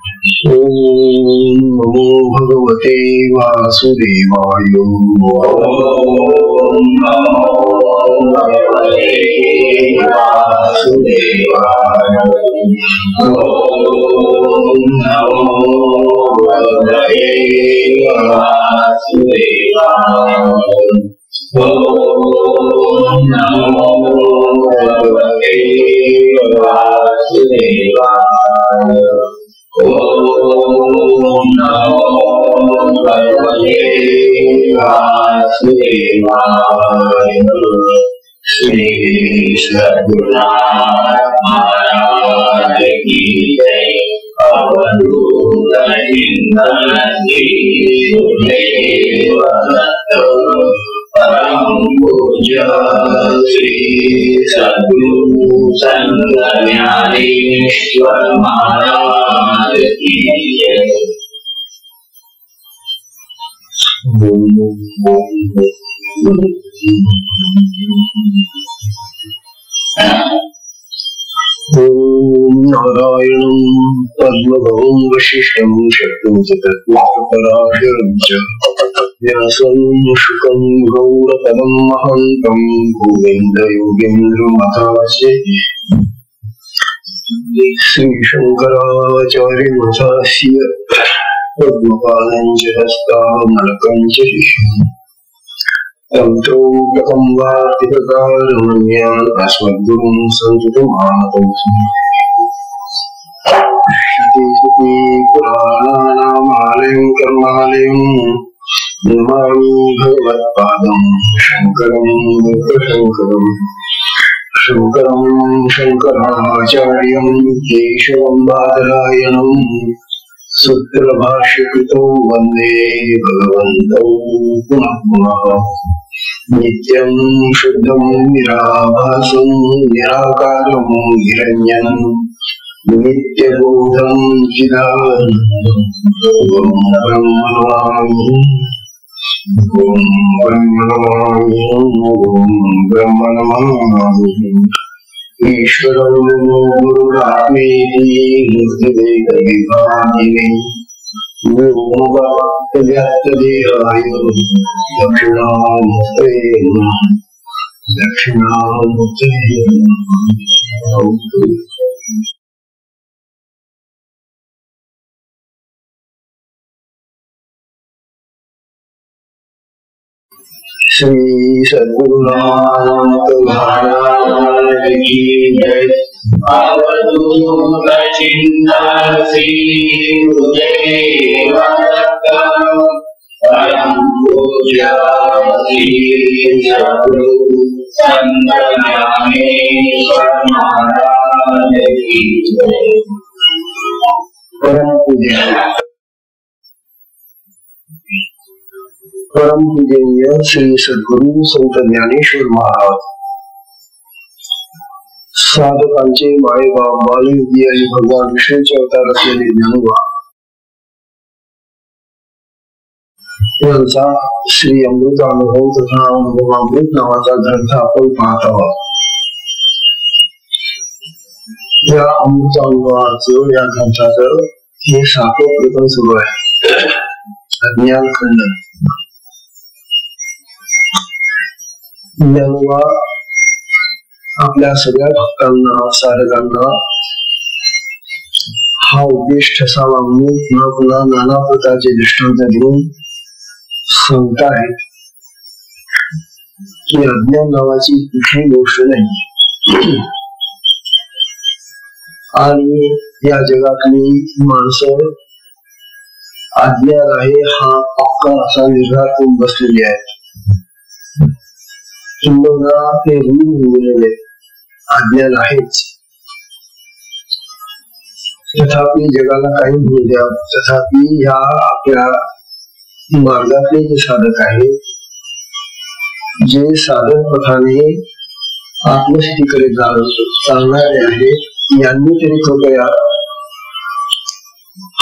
ओम नमो भगवते वासुदेवाय। ओम नमो भगवते वासुदेवाय। ओम नमो भगवते वासुदेवाय। ओम नमो भगवते वासुदेवाय। ओम नमो भगवते वासुदेवाय। श्री सद्गुरुनाथ महाराज की जय। अवधूत चिंतन श्री गुरुदेव दत्त। परम पूज्य श्री सद्गुरु संत ज्ञानेश्वर महाराज की जय। ओम नारायणं पद्मभवं वशिष्ठं शक्तं च तत्त्वपराशरं च व्यासं शुकं गौरपदं महन्तं गोविन्दयोगीन्द्रमथास्य श्रीशङ्कराचार्यमथास्य पद्मपादं च हस्तामलकं च शिष्यम् तंत्रो प्रथम वार्तिककारणज्ञान अस्मद्गुरुं संततमानतोऽस्मि। श्रुति पुराणानामालयं कर्मालयं नमामि भगवत्पादं शङ्करं लोकशङ्करं। शङ्करं शङ्कराचार्यं केशवं बादरायणं सूत्रभाष्यकृतौ वन्दे भगवन्तौ पुनः पुनः। नित्यं शुद्धं निराभासं निराकारं निरञ्जनं नित्यबोधं चिदानन्दं गुरुं ब्रह्मणमामि। गुरुं ब्रह्मणमामि। गुरुं ब्रह्मणमामि। ईश्वरो गुरुरात्मेति मूर्तिभेदविभागिने व्योमव्याप्तदेहाय दक्षिणामूर्तये नमः। दक्षिणामूर्तये नमः। श्री सद्गुरुनाथ महाराज की जय। अवधूत चिंतन श्री गुरुदेव दत्त। परम पूज्य श्री सद्गुरु संत ज्ञानेश्वर महाराज की जय। परम पूज्य श्री सद्गुरु संत ज्ञानेश्वर महाराज साधकांचे मायबाप बालयोगी आणि भगवान विष्णूचे अवतार असलेले ज्ञानोबा यांचा श्री अमृतानुभव तथा अनुभवामृत नावाचा ग्रंथ आपण पाहत आहोत। या अमृतानुभवाचं या ग्रंथाचं हे 7वं प्रकरण सुरू आहे। अज्ञान खंडन। ज्ञानोबा आपल्या सगळ्या भक्तांना साधकांना हा उपदेश ठसा मागून पुन्हा पुन्हा नाना प्रकारचे दृष्टांत देऊन सांगतायत की अज्ञान नावाची कुठली गोष्ट नाही आणि या जगातली माणसं अज्ञान आहे हा पक्का असा निर्धार करून बसलेली आहेत। किंबहुना ते रूढ होऊन अज्ञान आहेच। तथापि जगाला काही होऊ द्या, तथापि या आपल्या मार्गातले जे साधक आहेत, जे साधक पथाने आत्मस्थितीकडे चालणारे आहेत, यांनी तरी कृपया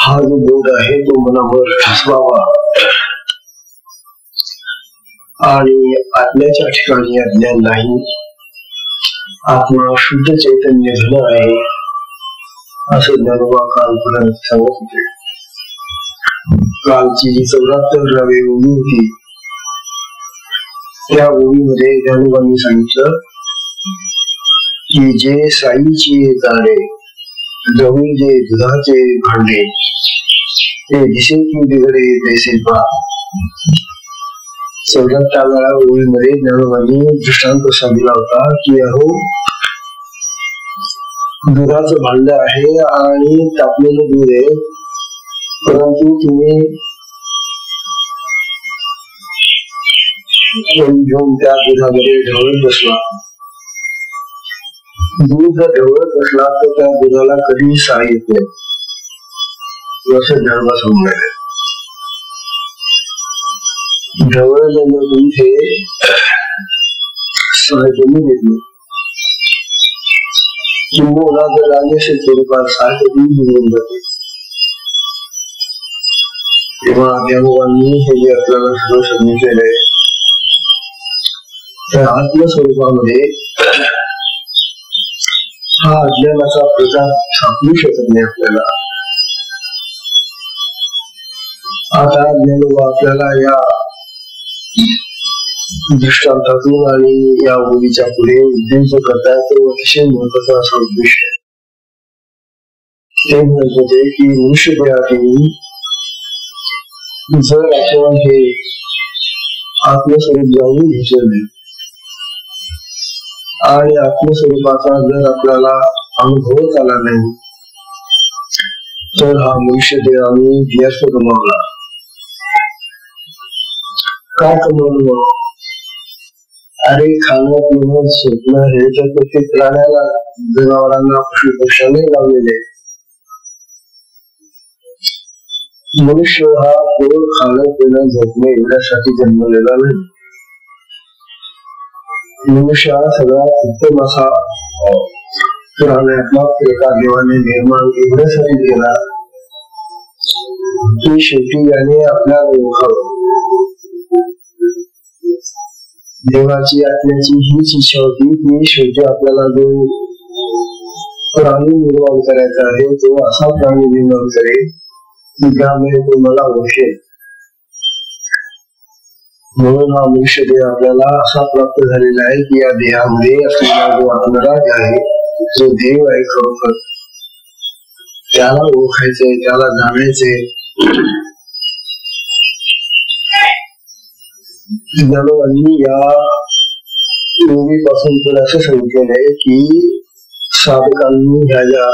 हा जो बोध आहे तो मनावर ठसवावा आणि आत्म्याच्या ठिकाणी अज्ञान नाही, आत्मा शुद्ध चैतन्य घन आहे असे ज्ञानोबा कालपर्यंत सांगत होते. कालची जी 74 ओवी होती त्या ओवीमध्ये ज्ञानोबांनी सांगितलं की जे साईची तारे जवळ जे दुधाचे भांडे ते दिसे की बिघडे तैसे पहा. 74व्या ओळीमध्ये ज्ञानोबांनी दृष्टांत असा दिला होता की अहो दुधाचं भांड आहे आणि तापलेलं दूध आहे, परंतु तुम्ही घेऊन त्या दुधामध्ये ढवळत बसला. दूध ढवळत बसला तर त्या दुधाला कधीही साई येत नाही असं ज्ञानोबा सांगणार. ढवळलेलं दूध हे साई कमी देत नाही. किंबहुना जर राजर्षी स्वरूपात सारखं दूध मिळून जाते. तेव्हा ज्ञानोबांनी हे जे आपल्याला सगळं सांगितलेलं आहे त्या आत्मस्वरूपामध्ये हा अज्ञानाचा प्रकार सापडू शकत नाही आपल्याला. आता ज्ञानोबा आपल्याला या दृष्टांतातून आणि या ओळीच्या पुढे उद्देश करताय तो अतिशय महत्वाचा असा उद्देश आहे. ते म्हणत होते की मनुष्य देहातील जर आपण हे आत्मस्वरूप जाणून घेतले आणि आत्मस्वरूपाचा जर आपल्याला अनुभवच आला नाही तर हा मनुष्य देह आम्ही व्यर्थ कमावला. काय कमावलं? अरे खाणं पिणं झोपणं हे तर प्रत्येक प्राण्याला जनावरांना पशु पक्ष्याने लावलेले. मनुष्य हा केवळ खाणं पिणं झोपणे एवढ्यासाठी जन्मलेला नाही. मनुष्य हा सगळा उत्तम असा राहण्यातला एका देवाने निर्माण एवढ्यासाठी केला की शेवटी याने आपल्या देवाची आत्म्याची हीच इच्छा होती की शेवटी आपल्याला जो प्राणी निर्माण करायचा आहे तो असा प्राणी निर्माण करेल की ज्यामुळे तो मला ओळखेल. म्हणून हा मनुष्य देह आपल्याला असा प्राप्त झालेला आहे की या देहामध्ये असलेला जो आत्मराज आहे जो देव आहे खरोखर त्याला ओळखायचंय, त्याला जाणायचंय. ज्ञानोबांनी या ओळीपासून तर असं सांगितलेलं आहे की साधकांनी ह्या ज्या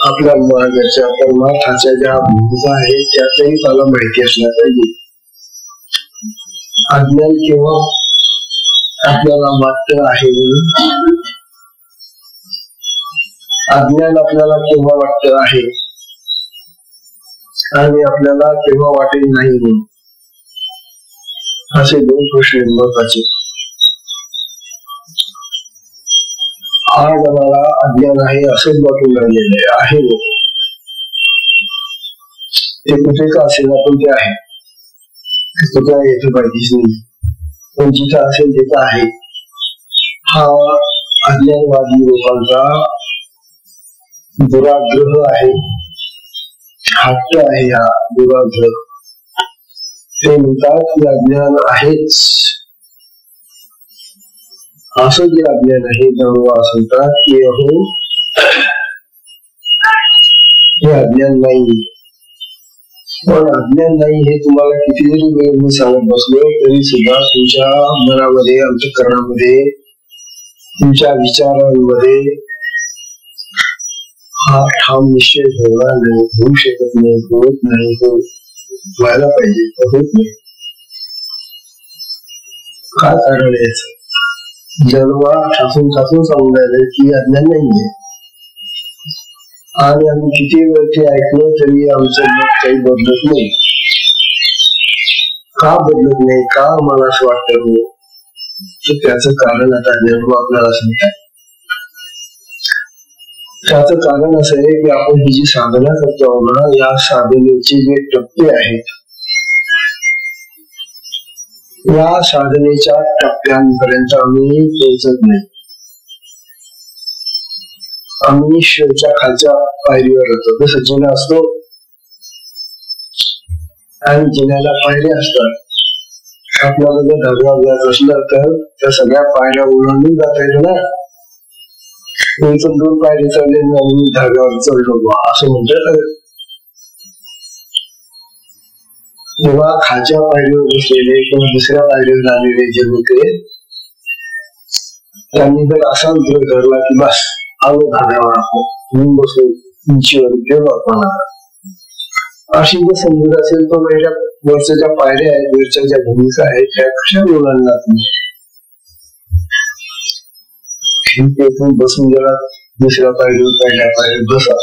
आपल्या मार्गाच्या परमार्थाच्या ज्या भूमिका आहेत त्यातही त्याला माहिती असल्या पाहिजे. अज्ञान केव्हा आपल्याला वाटत आहे म्हणून अज्ञान आपल्याला केव्हा वाटत आहे आणि आपल्याला केव्हा वाटेल नाही म्हणून असे दोन प्रश्न महत्वाचे. आज आम्हाला अज्ञान आहे असंच वाटून राहिलेलं आहे. ते कुठे का असेल आपण ते आहे, कुठे येथे पाहिजेच नाही, पण जिथं असेल तिथं आहे. हा अज्ञानवादी लोकांचा दुराग्रह आहे, हट्ट आहे. हा दुराग्रह ते म्हणतात की अज्ञान आहेच. असं जे अज्ञान आहे ज्ञानोबा सांगतात की अहो हे अज्ञान नाही. पण अज्ञान नाही हे तुम्हाला किती जरी वेळ मी सांगत बसलो तरी सुद्धा तुमच्या मनामध्ये, अंतःकरणामध्ये, तुमच्या विचारांमध्ये हा ठाम निश्चय होणार नाही, होऊ शकत नाही, होत नाही. तो व्हायला पाहिजे, होत नाही. काय कारण याचं? ज्ञानोबा ठासून सांगून राहिले की अज्ञान नाहीये आणि आम्ही किती वेळ ते ऐकलं तरी आमचं मत काही बदलत नाही. का बदलत नाही? का आम्हाला असं वाटतं हो? तर त्याचं कारण आता ज्ञानोबा आपल्याला सांगतात. त्याचं कारण असं आहे की आपण ही जी साधना करतो ना, या साधनेचे जे टप्पे आहेत या साधनेच्या टप्प्यांपर्यंत आम्ही पोहोचत नाही. आम्ही शेवटच्या खालच्या पायरीवर होतो. जसं जिना असतो आणि जिन्याला पायऱ्या असतात. आपल्याला जर धाब्यावर जायचं असलं तर त्या सगळ्या पायऱ्या ओलांडून जाता येतं ना. दोन पायरी चढले आणि धाब्यावर चढलो असं म्हणतात. तेव्हा खालच्या पायरीवर बसलेले किंवा दुसऱ्या पायरीवर आलेले जे होते त्यांनी जर असा उद्योग धरला की बस आलो धाब्यावर आपण बसलो उंचीवर गेलो आपण, अशी जर समजूत असेल तर माझ्या वरच्या ज्या पायऱ्या आहेत, वरच्या ज्या भूमिका आहेत त्या कशा ओलांडणार नाही. बसून गेला दुसऱ्या पायरीवर पहिल्या पायरीवर बसा.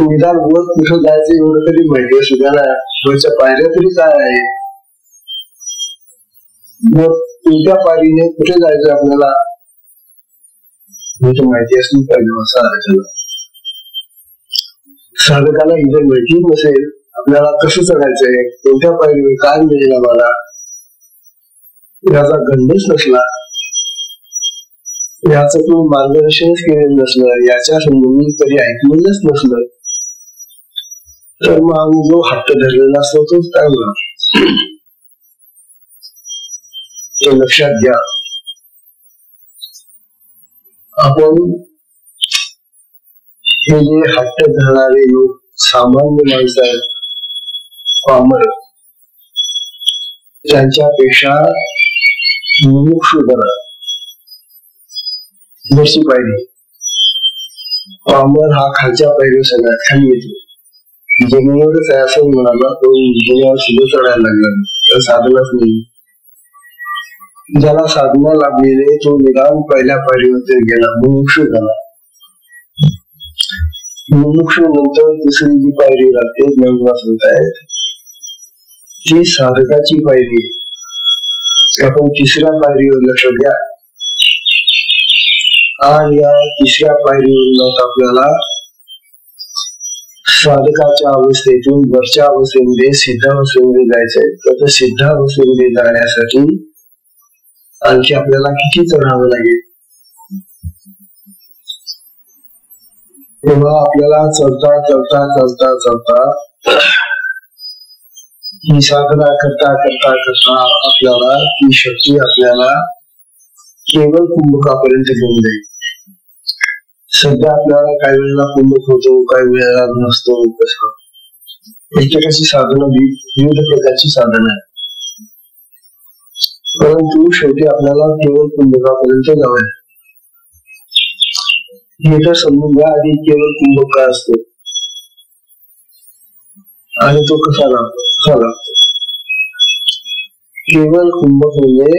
निदान वर कुठं जायचं एवढं तरी माहिती असू द्या ना. वरच्या पायऱ्या तरी काय आहे, वर कोणत्या पायरीने कुठे जायचं आपल्याला माहिती असली पाहिजे. असं साधकाला इथे माहिती नसेल आपल्याला कसं चढायचंय, कोणत्या पायरीवर काय मिळेल आम्हाला, याचा गंधच नसला, याच तुम्ही मार्गदर्शनच केलेलं नसलं, याच्या संबंधी कधी ऐकलेलंच नसलं तर मग आम्ही जो हट्ट धरलेला असतो तोच काय म्हणा. हे लक्षात घ्या. आपण हे जे हट्ट धरणारे लोक सामान्य माणसं आहेत, पामर, त्यांच्यापेक्षा मुमुक्षुपणा वरची पायरी. पामर हा खालच्या पायरीवर सगळ्यात खाली येतो. जमिनीवरच आहे असं म्हणाला तो जमिनीवर सुद्धा चढायला लागला तर साधनाच नाही. ज्याला साधना लाभलेले तो निदान पहिल्या पायरीवर गेला, मुमुक्षु झाला. मुमुक्षु नंतर दुसरी जी पायरी लागते ज्ञानवासंत आहेत ती साधकाची पायरी. आपण तिसऱ्या पायरीवर लक्ष द्या आणि या तिसऱ्या पायरीवर आपल्याला साधकाच्या अवस्थेतून वरच्या अवस्थेमध्ये सिद्धावस्थेमध्ये जायचंय. तर सिद्धावस्थेमध्ये जाण्यासाठी आणखी आपल्याला किती चढावं लागेल. तेव्हा आपल्याला चढता चढता चढता चढता ही साधना करता करता करता आपल्याला ही शक्ती आपल्याला केवळ कुंभकापर्यंत घेऊन जाईल. सध्या आपल्याला काही वेळेला कुंभक होतो, काही वेळेला नसतो. कसं प्रत्येकाची साधना विविध प्रकारची साधना आहे, परंतु शेवटी आपल्याला केवळ कुंभकापर्यंत जावं. हे तर समजून घ्या आधी केवळ कुंभक काय असतो आणि तो कसा लागतो. केवळ कुंभक म्हणजे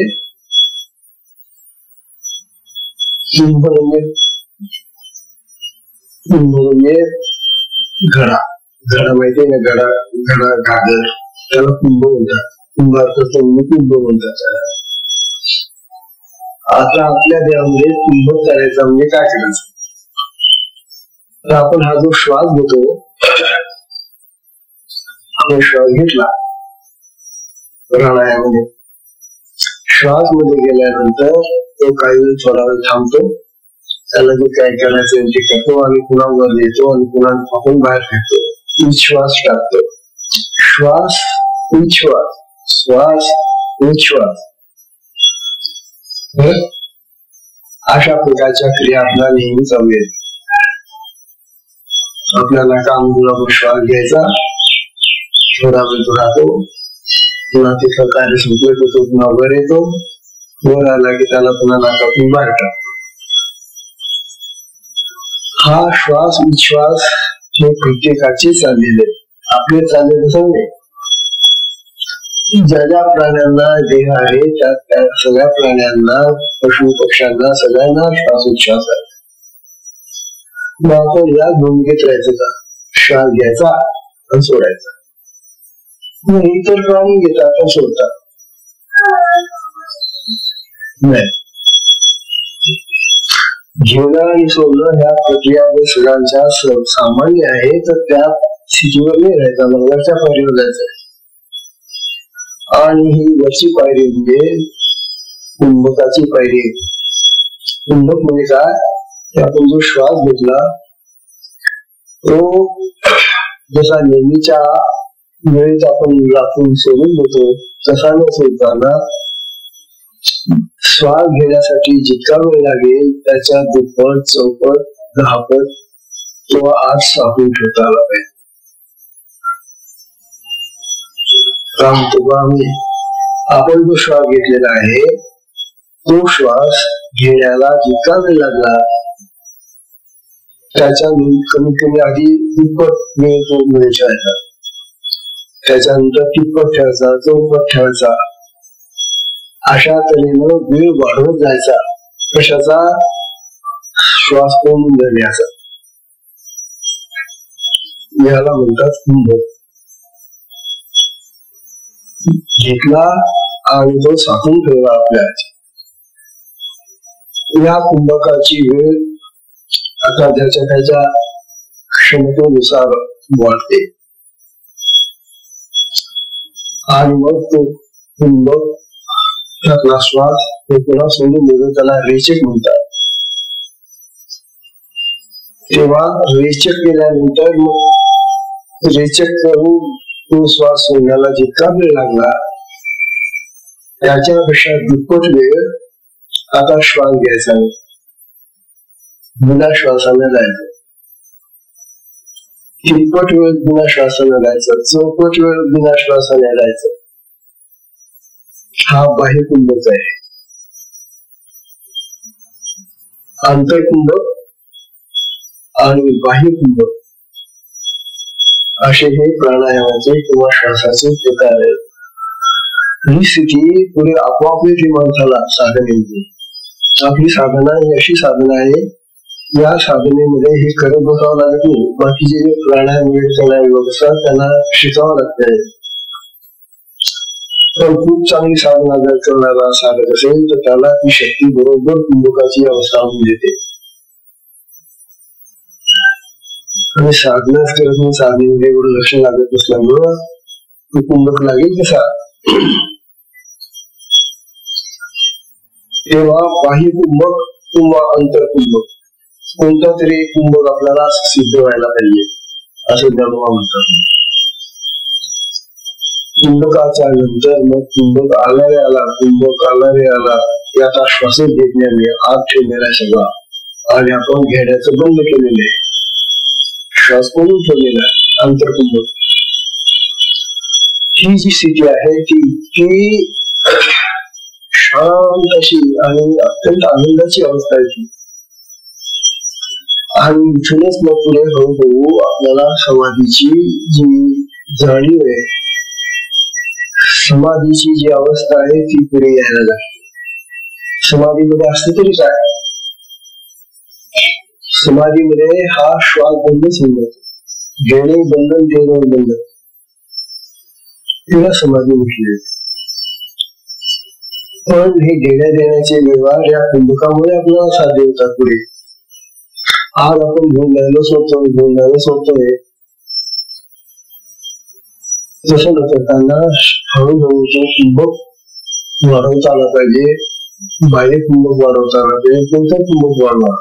घडा. घडा माहितीये ना, घडा घागर त्याला कुंभ म्हणतात. कुंभार्थ कुंभ म्हणतात. आता आपल्या देहामध्ये कुंभक करायचा म्हणजे काय करायचं. तर आपण हा जो श्वास घेतो, आपण श्वास घेतला प्राणायामामध्ये, श्वास मध्ये गेल्यानंतर तो काही वेळ थोडा वेळ थांबतो, त्याला जे काय करायचं ते करतो आणि पुन्हा वर येतो आणि पुन्हा आपण बाहेर फेकतो. उच्छ्वास टाकतो. श्वास उच्छ्वास, श्वास उच्छ्वास. अशा प्रकारच्या क्रिया आपल्याला नेहमी चालू आहेत. आपल्याला काम श्वास घ्यायचा, थोडा वेळ तो राहतो, पुन्हा तिथलं कार्य संपलं की तो पुन्हा वर येतो, वर आला की त्याला पुन्हा नाकातून बाहेर टाकतो. हा श्वास विश्वास हे प्रत्येकाचे चाललेले, आपले चालले तसं नाही. ज्या ज्या प्राण्यांना देह आहे त्या सगळ्या प्राण्यांना, पशु पक्ष्यांना सगळ्यांना श्वासोच्छ्वास आहे. मग आपण या भूमिकेत राहायचं का, श्वास घ्यायचा आणि सोडायचा. मग इतर प्राणी घेतात आणि सोडतात नाही. घेणं आणि सोडणं ह्या प्रक्रिया सगळ्यांच्या सामान्य आहे, तर त्या स्थितीवर नाही राहायचा, वरच्या पायरीवर जायचं. आणि ही वरची पायरी म्हणजे कुंभकाची पायरी. कुंभक म्हणजे काय, आपण जो श्वास घेतला तो जसा नेहमीच्या वेळेत आपण राखून सोडून देतो तसा न सोडताना श्वास घेण्यासाठी जितका वेळ लागेल त्याच्या दुप्पट, चौपट, दहापट तो आज साठवून ठेवता आला पाहिजे. आपण जो श्वास घेतलेला आहे तो श्वास घेण्याला जितका वेळ लागला त्याच्या कमीत कमी आधी दुप्पट वेळ तो वेळ ठेवायचा, त्याच्यानंतर तिप्पट ठेवायचा, चौपट ठेवायचा. अशा तऱ्हेनं वेळ वाढवत जायचा. कशाचा? श्वास कोंडून धरण्याचा. याला म्हणतात कुंभ. घेतला आणि तो साठवून ठेवला आपल्या. या कुंभकाची वेळ आता ज्याच्या त्याच्या क्षमतेनुसार वाढते आणि मग तो कुंभक त्यातला श्वास तो पुन्हा सोडून देतो. त्याला रेचक म्हणतात. तेव्हा रेचक केल्यानंतर मग रेचक करून तो श्वास सोडण्याला जितका वेळ लागला त्याच्यापेक्षा दुप्पट वेळ आता श्वास घ्यायचा नाही, बिना श्वासाने जायचं. तिप्पट वेळ बिना श्वासाने जायचं, चौपट वेळ बिना श्वासाने जायचं. हा बाह्य कुंभक आहे. आंतरकुंभक आणि बाह्य कुंभक असे हे प्राणायामाचे किंवा श्वासाचे प्रकार आहेत. ही स्थिती पुढे आपोआप येते माणसाला साधनेमध्ये. आपली साधना ही अशी साधना आहे, या साधनेमध्ये हे करत बसावं लागत नाही. बाकीचे जे प्राणायाम योग असतात त्यांना शिकावं लागते. पण खूप चांगली साधना जर करणारा साधक असेल तर त्याला ती शक्ती बरोबर कुंभकाची अवस्था होऊन देते. आणि साधनाच करत नाही, साधनेमध्ये एवढं लक्ष लागत नसल्यामुळं तो कुंभक लागेल कसा? तेव्हा बाह्य कुंभक किंवा अंतरकुंभक कोणता तरी कुंभक आपल्याला सिद्ध व्हायला पाहिजे असं ज्ञानोबा म्हणतात. कुंभकाच्या नंतर मग कुंभक आला रे आला, कुंभक आला रे आला, याचा श्वासच घेत नाही, आत ठेवलेला सगळा आणि आपण घेण्याचं बंद केलेलं आहे, श्वास करून ठेवलेला आहे. अंतरकुंभक ही जी स्थिती आहे ती इतकी शांत अशी आणि अत्यंत आनंदाची अवस्था आहे ती. आणि इथूनच मग पुढे हळूहळू आपल्याला समाधीची जी जाणीव आहे, समाधीची जी अवस्था आहे ती पुढे यायला लागते. समाधीमध्ये असलं तरी काय, समाधीमध्ये हा श्वास बंदच होऊन जातो. घेणे बंधन, देणे बंधन, तिला समाधी म्हटली. पण हे घेण्या देण्याचे व्यवहार या कुंभकामुळे आपल्याला साध्य होतात पुढे. आज आपण घेऊन जायला सोडतोय तसं न करताना हळूहळू तो कुंभक वाढवता आला पाहिजे. बाह्य कुंभक वाढवता आला पाहिजे, कोणतं कुंभक वाढवा.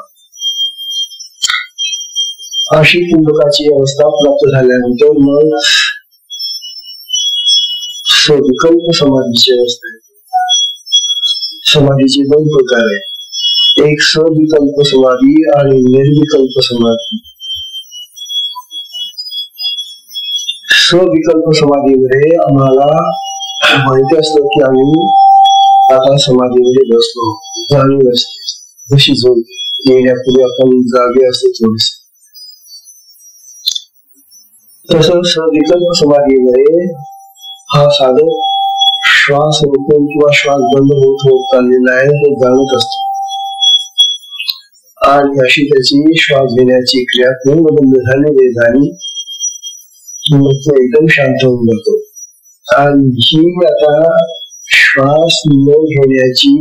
अशी कुंभकाची अवस्था प्राप्त झाल्यानंतर मग विकल्प समाधीची अवस्था आहे. समाधीचे दोन प्रकार आहेत, एक सविकल्प समाधी आणि निर्विकल्प समाधी. सविकल्प समाधीमध्ये आम्हाला माहिती असतं की आम्ही आता समाधीमध्ये बसलो, जाणीव असते जशी झोप येण्यापूर्वी आपण जागे असतो थोडीस. तसं सविकल्प समाधीमध्ये हा साधक श्वास रोखून किंवा श्वास बंद होत चाललेला आहे हे जाणत असतो आणि अशी त्याची श्वास घेण्याची क्रिया पूर्ण बंद झाली मग तो एकदम शांत होऊन जातो. आणि ही आता श्वास न घेण्याची,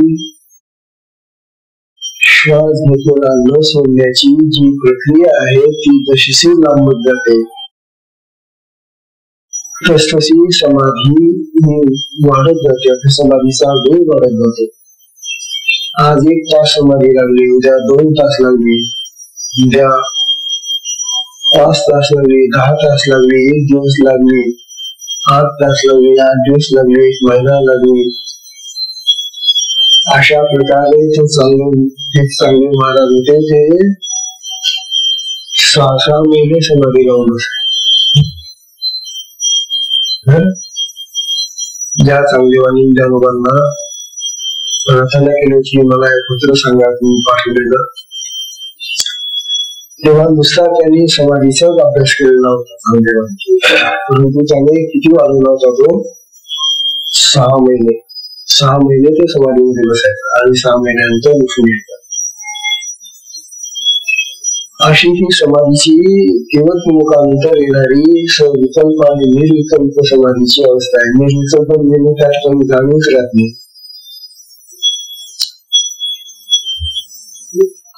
श्वास घेतलेला न सोडण्याची जी प्रक्रिया आहे ती जशी लांबत जाते तसतशी समाधी वाढत जाते. समाधीचा वेळ वाढत जातो. आज 1 तास समाधी लागली, उद्या 2 तास लागली, उद्या 5 तास लागले, 10 तास लागले, 1 दिवस लागले, 8 तास लागले, 8 दिवस लागले, 1 महिना लागले, अशा प्रकारे ते चांगले महाराज होते. ते 6 महिने समाधी लावून बसले. ज्या चांगल्या वाणी लोकांना प्रार्थना केली की मला एक पत्र सांगा तुम्ही पाठवलेलं, तेव्हा नुसता त्यांनी समाधीचाच अभ्यास केलेला होता चांगदेवांनी, परंतु त्याने किती वाढवला होता तो 6 महिने. 6 महिने ते समाधीमध्ये बसायचं आणि 6 महिन्यानंतर उठून यायचं. अशी ही समाधीची केवळ मुखानंतर येणारी विकल्प आणि निर्विकल्प समाधीची अवस्था आहे. निर्विकल्प म्हणजे त्या ठिकाणी जाणूच राहत नाही.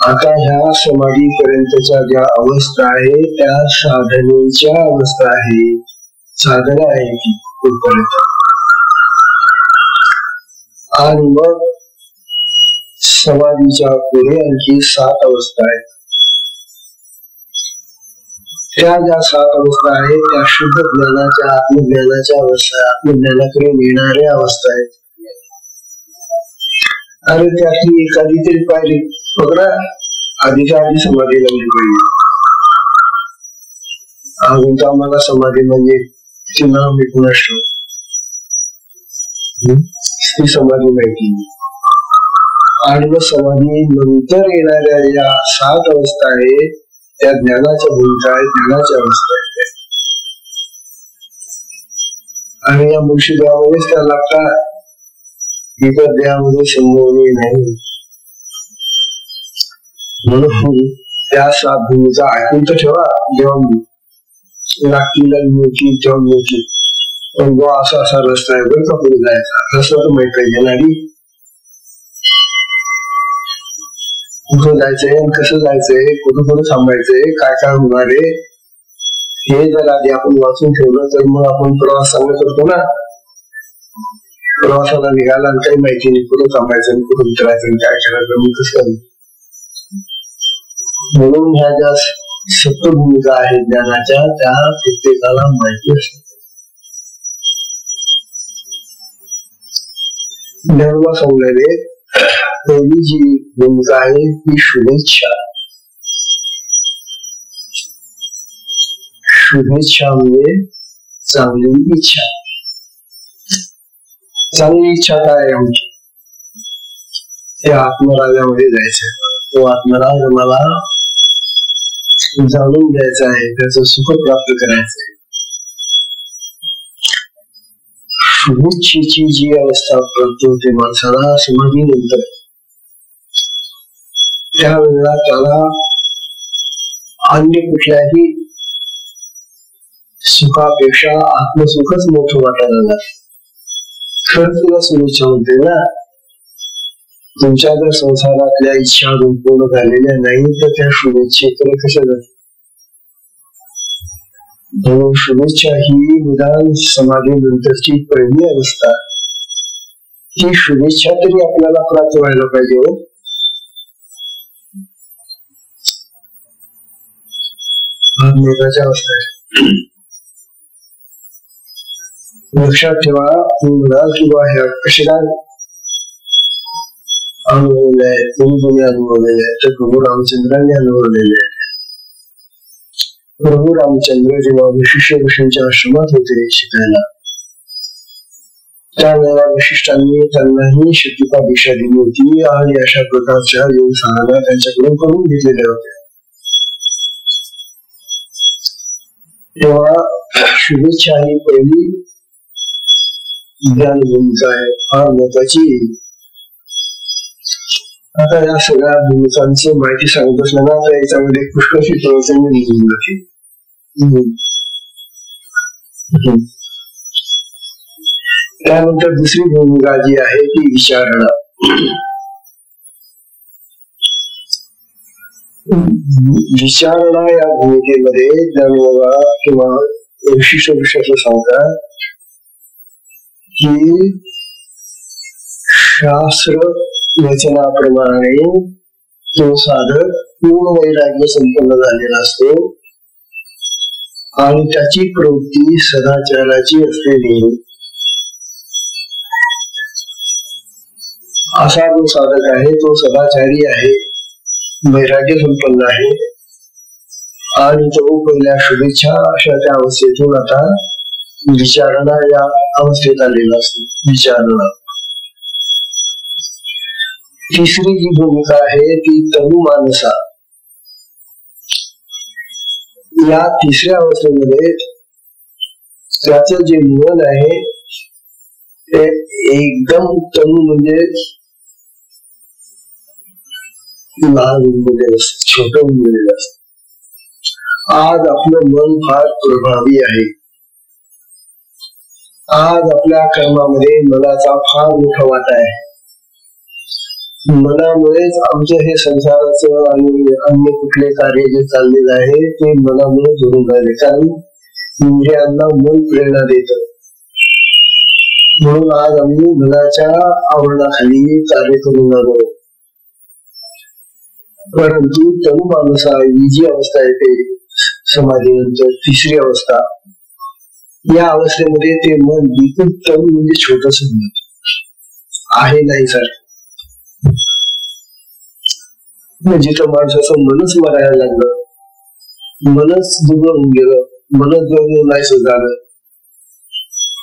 आता ह्या समाधी पर्यंतच्या ज्या अवस्था आहे त्या साधनेच्या अवस्था आहे, साधना आहे ती कुठपर्यंत. आणि मग समाधीच्या पुढे आणखी 7 अवस्था आहेत. त्या ज्या 7 अवस्था आहेत त्या शुद्ध ज्ञानाच्या, आत्मज्ञानाच्या अवस्था, आत्मज्ञानाकडे नेणाऱ्या अवस्था आहेत. आणि त्यातली एखादी तरी पाहिजे बघा, आधीच्या आधी समाधी लागली पाहिजे. अजून तर आम्हाला समाधी म्हणजे तिचे नाव मी पुन्हा ती समाधी माहिती. आणि मग समाधी नंतर येणाऱ्या या 7 अवस्था आहेत त्या ज्ञानाच्या भूमिका आहेत, ज्ञानाच्या अवस्था आहेत. आणि या मुळशी देहामध्येच त्या लागतात, इतर देहामध्ये संभवनीय नाही. म्हणून त्या 7 भूमिका ऐकून तर ठेवा, जेव्हा लागतील मिळतील तेव्हा मिळतील. पण जो असा रस्ता आहे बरं का पुढे जायचा, रस्ता तर माहित पाहिजे ना. कुठं जायचंय, कसं जायचंय, कुठं थांबायचंय, काय काय होणार आहे, हे जर आधी आपण वाचून ठेवलं तर मग आपण प्रवास चांगला करतो ना. प्रवासाला निघाला आणि काही माहिती नाही, कुठं थांबायचं, कुठं उतरायचं, काय करायचं, मग कसं. म्हणून ह्या ज्या 7 भूमिका आहेत ज्ञानाच्या त्या प्रत्येकाला माहिती असतात. धर्म सांगणारे पहिली जी भूमिका आहे ती शुभेच्छा. शुभेच्छा म्हणजे चांगली इच्छा. चांगली इच्छा काय आहे आमची, त्या आत्मराजामध्ये जायचंय. तो आत्मराज मला जाणून घ्यायचा आहे, त्याचं सुख प्राप्त करायचंय. शुभेच्छेची जी अवस्था प्राप्त होते माणसाला समाधीनंतर, त्यावेळेला त्याला अन्य कुठल्याही सुखापेक्षा आत्मसुखच मोठं वाटायला लागतं. खरं तुला शुभेच्छा होते ना. तुमच्या जर संसारातल्या इच्छा पूर्ण झालेल्या नाही तर त्या शुभेच्छेकडे कशा जातात. शुभेच्छा ही निदान समाधी नंतरची पहिली अवस्था. ही शुभेच्छा तरी आपल्याला प्राप्त व्हायला पाहिजे. हो, महत्वाच्या अवस्था आहे. लक्षात ठेवा, तुम्ही म्हणाल किंवा ह्या कशाला अनुभवले आहे, तुम्ही अनुभवलेले आहे, तर प्रभू रामचंद्रांनी अनुभवलेले आहे. प्रभू रामचंद्र जेव्हा वशिष्ठ ऋषींच्या आश्रमात होते शिकायला, त्यावेळेला वशिष्ठांनी त्यांनाही शक्तिपा दीक्षा दिली होती आणि अशा प्रकारच्या योग साधना त्यांच्याकडून करून घेतलेल्या होत्या. तेव्हा शुभेच्छा ही पहिली ज्ञान भूमिका आहे, फार महत्वाची. आता या सगळ्या भूमिकांची माहिती सांगत असताना तर याच्यामध्ये पुष्कळशी प्रवचने निघून जाते. त्यानंतर दुसरी भूमिका जी आहे ती विचारणा. विचारणा या भूमिकेमध्ये ज्ञानोबा किंवा विशिष्ट विषयाचं सांगतात की शास्त्र वचनाप्रमाणे जो साधक पूर्ण वैराग्य संपन्न झालेला असतो आणि त्याची प्रवृत्ती सदाचाराची असलेली असा जो साधक आहे तो सदाचारी आहे, वैराग्य संपन्न आहे आणि तो पहिल्या शुभेच्छा अशा त्या अवस्थेतून आता विचारणा या अवस्थेत आलेला असतो. विचारणा. तिसरी जी भूमिका आहे ती तनुमानसा. या तिसऱ्या अवस्थेमध्ये त्याचं जे मन आहे ते एकदम तनु म्हणजे लहान उंबलेलं असत, छोट उंबलेलं असत. आज आपलं मन फार प्रभावी आहे. आज आपल्या कर्मामध्ये मनाचा फार मोठा वाटा आहे. मनामुळेच आमचं हे संसाराचं आणि अन्य कुठले कार्य जे चाललेलं आहे ते मनामुळे जोडून राहिले, कारण इंद्रियांना मन प्रेरणा देत. म्हणून आज आम्ही मनाच्या आवरणाखाली कार्य करून आलो. परंतु तनुमानसा ही जी अवस्था येते समाधीनंतर, तिसरी अवस्था, या अवस्थेमध्ये ते मन बिलकुल तनु म्हणजे छोटस आहे नाही सारखं. जिथं माणसाचं मनच मरायला लागलं, मनच दुबळ होऊन गेलं, मनच जवळ नाही झालं,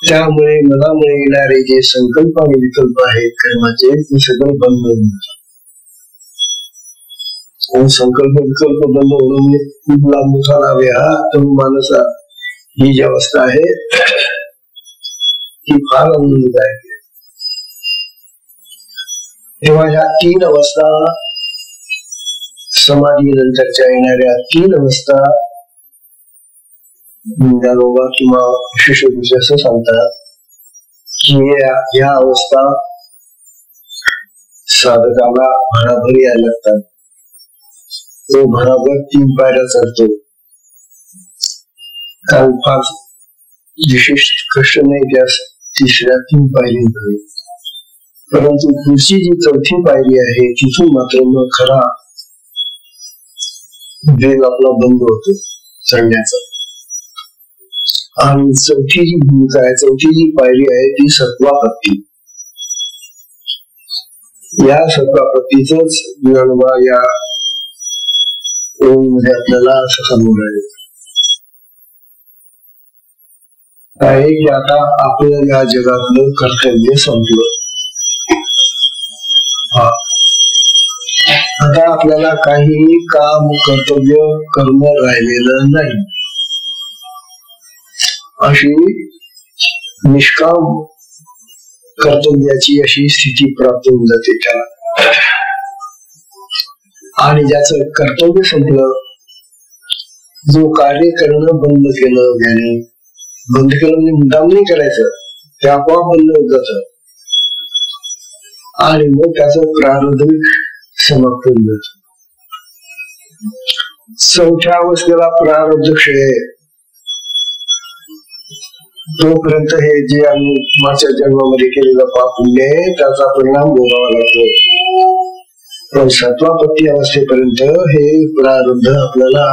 त्यामुळे मनामुळे येणारे जे संकल्प आणि विकल्प आहेत कर्माचे ते सगळे बंद होऊन जातात. संकल्प विकल्प बंद होऊन खूप लांब लावे हा तनुमानसा ही जी अवस्था आहे ती फार आनंददायक आहे. तेव्हा ह्या तीन अवस्था, समाधी नंतरच्या येणाऱ्या तीन अवस्था ज्ञानोबा किंवा शिष्यवृत्ती असं सांगतात की या अवस्था साधकाला भराभर यायला लागतात. तो भराभर 3 पायऱ्या चढतो, कारण फार विशेष कष्ट नाही त्यास तिसऱ्या 3 पायरी. परंतु पुढची जी 4थी पायरी आहे तिथून मात्र मग खरा वेग आपला बंद होतो चढण्याचा. आणि 4थी जी भूमिका आहे, 4थी जी पायरी आहे ती सत्वापत्ती. या सत्वापत्तीच ज्ञानोबा या ओम मध्ये आपल्याला असं सांगून राहिले आहे की आता आपलं या जगातलं कर्तव्य संपलं. आता आपल्याला काही काम कर्तव्य कर्म राहिलेलं नाही, अशी निष्काम कर्तव्याची अशी स्थिती प्राप्त होऊन जाते त्याला. आणि ज्याचं कर्तव्य संपलं, जो कार्य करणं बंद केलं त्याने, बंद केलं म्हणजे मुद्दाम नाही करायचं, ते आपोआप बंद होत जात आणि मग त्याचं प्रारब्ध समाप्त होऊन जात. 4थ्या अवस्थेला प्रारब्ध क्षय. तोपर्यंत हे जे आम्ही मागच्या जन्मामध्ये केलेलं पाप पुण्य आहे त्याचा परिणाम भोगावा लागतो. पण सत्वापत्ती अवस्थेपर्यंत हे प्रारब्ध आपल्याला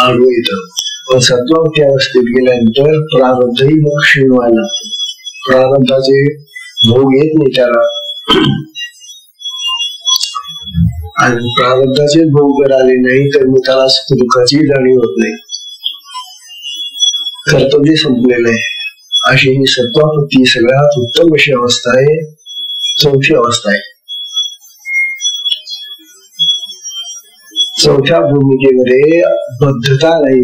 आढळून येतं. पण सत्वापत्ती अवस्थेत गेल्यानंतर प्रारब्धही मग क्षीण व्हायला लागतं. प्रारब्धाचे भोग येत नाही त्याला, आणि प्रारब्धाचे भोग जर आले नाही तर मग त्याला सुख दुःखाची जाणीव होत नाही. कर्तव्य संपलेलं आहे. अशी ही सत्वापत्ती सगळ्यात उत्तम अशी अवस्था आहे, 4थी अवस्था आहे. 4थ्या भूमिकेमध्ये बद्धता नाही,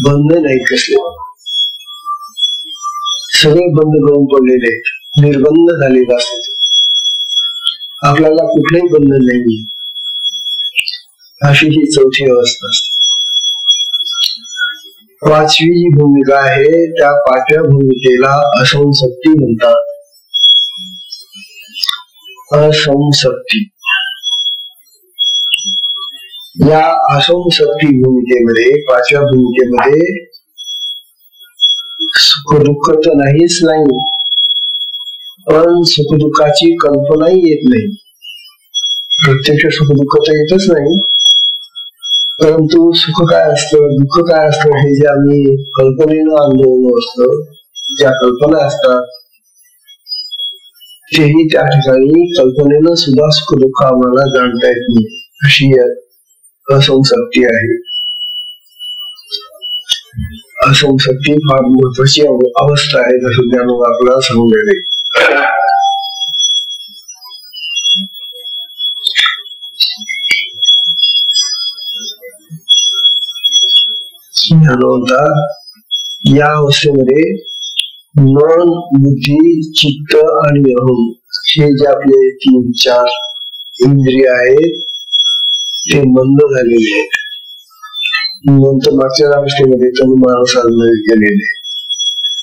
बंध नाही कसले, सगळे बंद करून पडलेले आहेत, निर्बंध झालेले असतात. आपल्याला कुठलाही बंधन नाही, अशी ही 4थी अवस्था असते. 5वी जी भूमिका आहे त्या 5व्या भूमिकेला असंसक्ती म्हणतात. असंसक्ती. या असंसक्ती भूमिकेमध्ये, 5व्या भूमिकेमध्ये सुख दुःख तर नाहीच नाही, पण सुख दुःखाची कल्पनाही येत नाही. प्रत्यक्ष सुख दुःख तर येतच नाही, परंतु सुख काय असतं, दुःख काय असतं, हे जे आम्ही कल्पनेनं अनुभवलं असतं, ज्या कल्पना असतात तेही त्या ठिकाणी कल्पनेनं सुद्धा सुख दुःख आम्हाला जाणता येत नाही, अशी असंसक्ती आहे. असंसक्ती फार महत्वाची अवस्था आहे, जसं ज्ञानोबा आपल्याला सांगलेले. ज्ञानोबा या अवस्थेमध्ये मन, बुद्धी, चित्त आणि अहम हे जे आपले 3-4 इंद्रिय आहेत ते मंद झालेले आहेत. नंतर मागच्या अवस्थेमध्ये तनुमान साधन केलेले.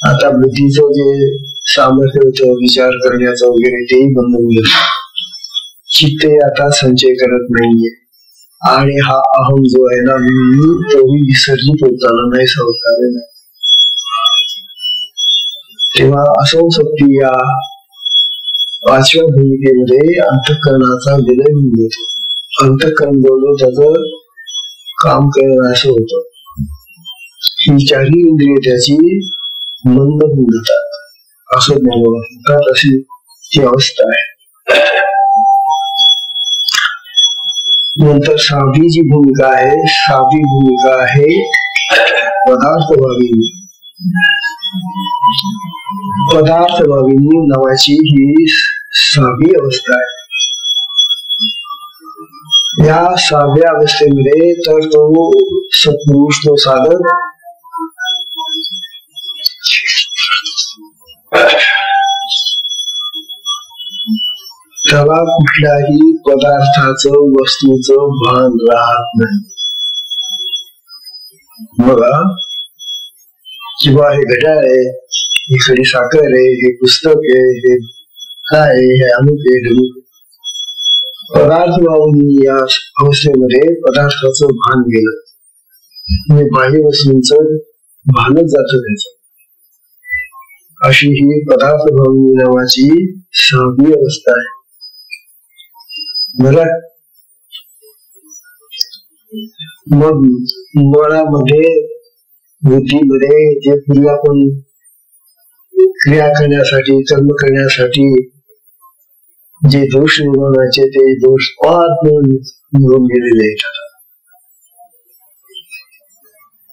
आता बुद्धीचं जे सामर्थ्य होतं विचार करण्याचं वगैरे तेही बंद होईल. चित्त आता संचय करत नाहीये आणि हा अहम जो आहे ना, तोही विसर्जित होताना नाही, सावकारे नाही. तेव्हा असंसक्ती या 5व्या भूमिकेमध्ये अंतःकरणाचा विलय होऊन येतो. अंतःकरण जवळ त्याचं काम करणं असं होतं. ही 4ही इंद्रिय त्याची मंद होऊन जातात, असं ज्ञानोबा म्हणतात. अशी ती अवस्था आहे. नंतर 6वी जी भूमिका आहे, 6वी भूमिका आहे पदार्थ भाविनी. पदार्थ भाविनी नावाची ही 6वी अवस्था आहे. या 6व्या अवस्थेमध्ये तर तो सत्पुरुष, तो साधक त्याला कुठल्याही पदार्थाचं, वस्तूचं भान राहत नाही. बघा, किंवा हे घड्याळ आहे, ही खडी साखर आहे, हे पुस्तक आहे, हे काय आहे, हे अमुक आहे. पदार्थ भावनी या अवस्थेमध्ये पदार्थाचं भान गेलं म्हणजे बाह्य वस्तूंचं भानच जात त्याचं. अशी ही पदार्थ भावनी नावाची 6वी अवस्था आहे. बरं, मग मनामध्ये, बुद्धीमध्ये जे पूर्वी आपण क्रिया करण्यासाठी, कर्म करण्यासाठी जे दोष निर्माण व्हायचे ते दोष पार निघून गेलेले आहेत.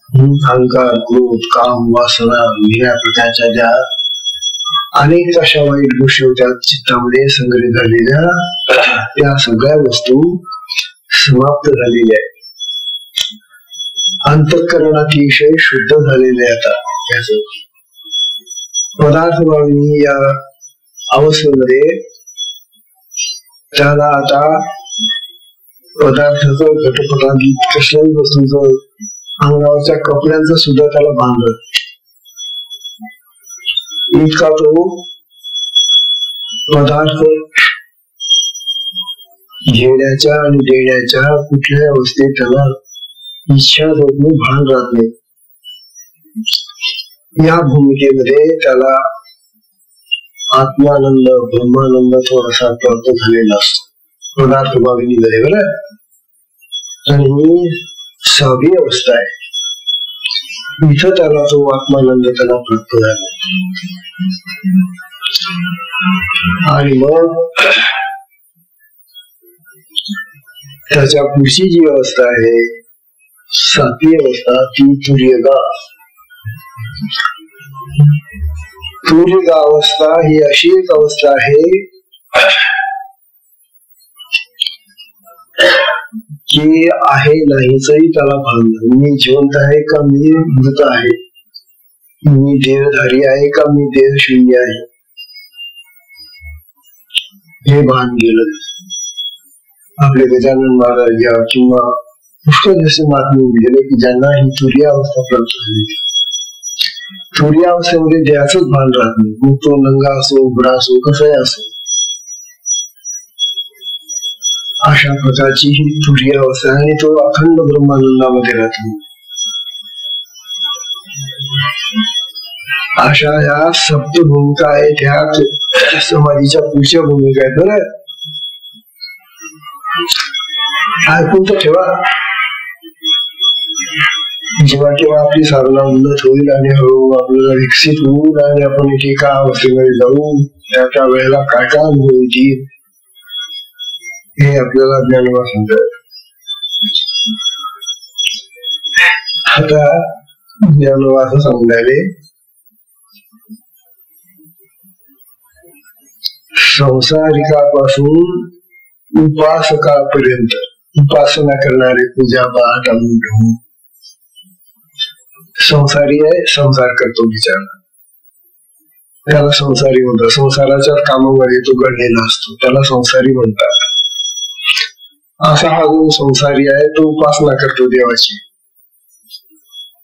अहंकार, क्रोध, काम, वासना या प्रकारच्या ज्या अनेक अशा वाईट गोष्टी होत्या चित्तामध्ये संग्रहित झालेल्या, त्या सगळ्या वस्तू समाप्त झालेल्या आहेत. अंतःकरण अतिशय शुद्ध झालेले आता. पदार्थ भावनी या अवस्थेमध्ये त्याला आता पदार्थाचं, घटपटांची, कसल्याही वस्तूचं, अंगावरच्या कपड्यांचं सुद्धा त्याला भान राहत. इतका तो पदार्थ घेण्याच्या आणि देण्याच्या कुठल्याही अवस्थेत त्याला इच्छा होत नाही, भान राहत नाही. या भूमिकेमध्ये त्याला आत्मानंद, ब्रह्मानंद थोडासा प्राप्त झालेला असतो पदार्थ भाविनीमध्ये. बरं, आणि ही 6वी अवस्था आहे. इथं त्याला तो आत्मानंद त्याला प्राप्त झाला. आणि मग त्याच्या पुढची जी अवस्था आहे 7वी अवस्था, ती तुर्यगा. तुर्यगा अवस्था ही अशी एक अवस्था आहे की आहे नाहीचही त्याला भान नाही. मी जिवंत आहे का मी मृत आहे, मी देहधारी आहे का मी देह शून्य आहे, हे भान गेलं. आपले गजानन महाराज या किंवा पुष्कळ जसे महात्मे गेले की ज्यांना ही तुर्य अवस्था प्राप्त झाली. तुर्य अवस्थेमध्ये देहाचंच भान राहत नाही, मग तो नंगा असो, उघडा असो, कसाही असो. अशा प्रकारची ही तुर्य अवस्था आणि तो अखंड ब्रह्मानंदामध्ये राहतो. अशा या 7 भूमिका आहेत, ह्या समाधीच्या पुढच्या भूमिका आहेत. बरं, ऐकून तर ठेवा. जेव्हा केव्हा आपली साधना उन्नत होईल आणि हळूहळू आपल्याला विकसित होईल आणि आपण एकेका अवस्थेमध्ये जाऊ, त्या वेळेला काय काय अनुभव येतील हे आपल्याला ज्ञानोबा सांगतात. आता ज्ञानोबा असं सांगणारे, संसारिकापासून उपासकापर्यंत उपासना करणारे पूजा पाठ अनुभव. संसारी आहे, संसार करतो विचार, त्याला संसारी म्हणतात. संसाराच्या कामामध्ये तो गडलेला असतो, त्याला संसारी म्हणतात. असा हा जो संसारी आहे तो उपासना करतो देवाची.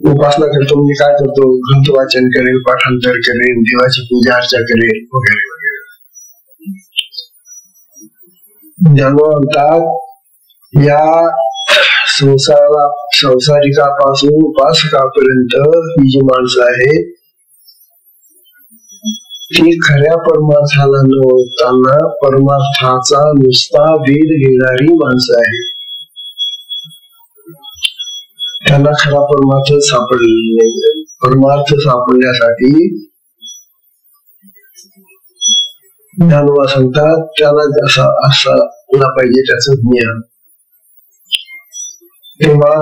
उपासना करतो म्हणजे काय करतो? ग्रंथ वाचन करेल, पाठांतर करेल, देवाची पूजा अर्चा करेल वगैरे वगैरे. ज्यामुळे म्हणतात या संसारिकापासून उपासकापर्यंत ही जी माणसं आहेत ती खऱ्या परमार्थाला न ओळखताना परमार्थाचा नुसता वेध घेणारी माणसं आहेत. त्यांना खरा परमार्थ सापडलेला नाही. परमार्थ सापडण्यासाठी ज्ञानोबा सांगतात त्याला जसा असला पाहिजे त्याचं ज्ञान. तेव्हा